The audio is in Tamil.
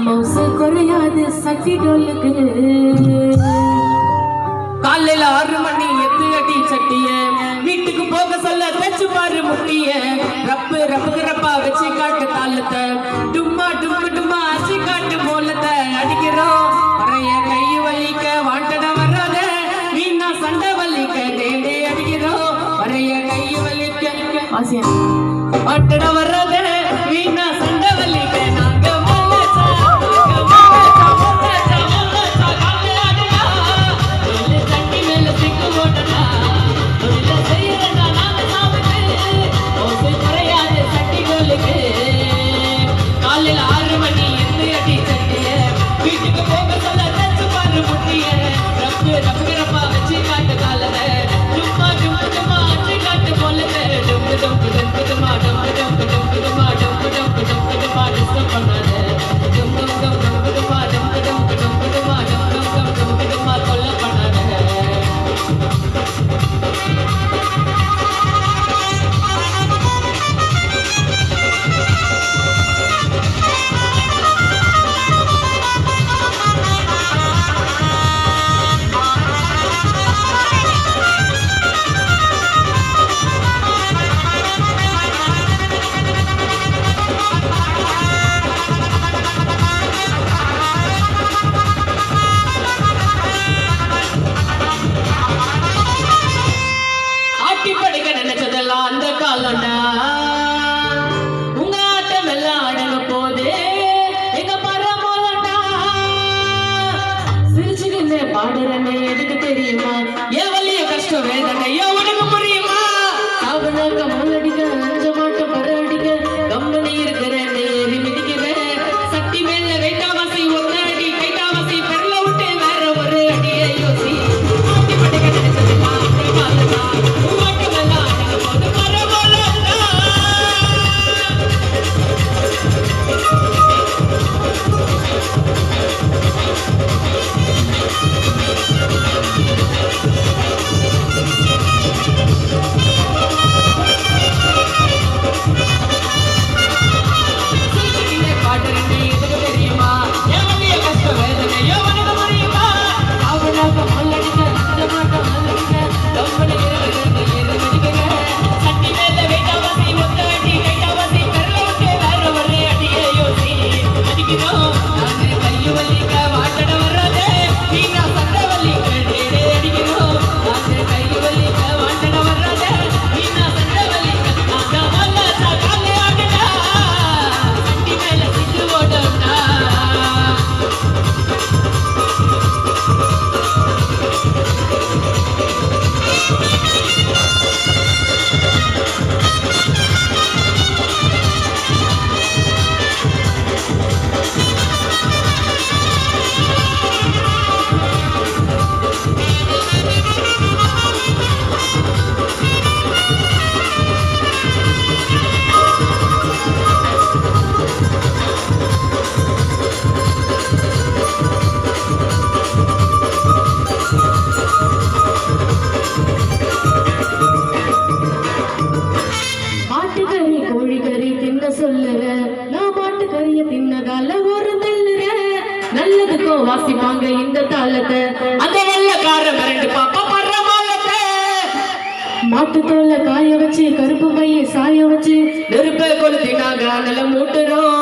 மவுசு குறையாது சட்டி டோலுக்கு காலையில 6 மணி எத்து அடி சட்டிய வீட்டுக்கு போக சொல்ல தச்சு பாரு முட்டிய ரப்பு ரப்புக்கு ரப்பா வச்சு காட்டு தாளத்தை டும்மா டும்மு டும்மா ஆச்சு காட்டு போலத்தை அடிக்கிறோம் பறைய கை வலிக்க வாண்டட வராத வீணா சண்டை வலிக்க தேடே அடிக்கிறோம் பறைய கை வலிக்க ஆசியா வாண்டட வராத வீணா சண்டை வலிக்க நாங்க பாடுறனே எதுக்கு தெரியுமா என் வலிய கஷ்டம் வேதனை உனக்கு புரியுமா அவனாக்க முள்ளடிக்க அஞ்ச மாட்டம் பரடிக்க கம்பெனி இருக்கிறேன் ஏறி மிதிக்கிறேன் சக்தி மேல வெயிட்டாவாசி ஒத்த அடி கைட்டாவாசி பெரல விட்டு வேற ஒரு அடியை யோசி ஆட்டி படுக்க நினைச்சதுமா உமாட்டமெல்லாம் போது பரவாயில்ல வாசிப்பாங்க இந்த தாளத்தை அந்த வெள்ளக்கார மிரண்டு பாப்பா படுற மாலத்தை மாட்டு தோல்ல காய வச்சு கருப்பு பைய சாய வச்சு நெருப்பை கொளுத்தினாங்க நிலம் மூட்டுறோம்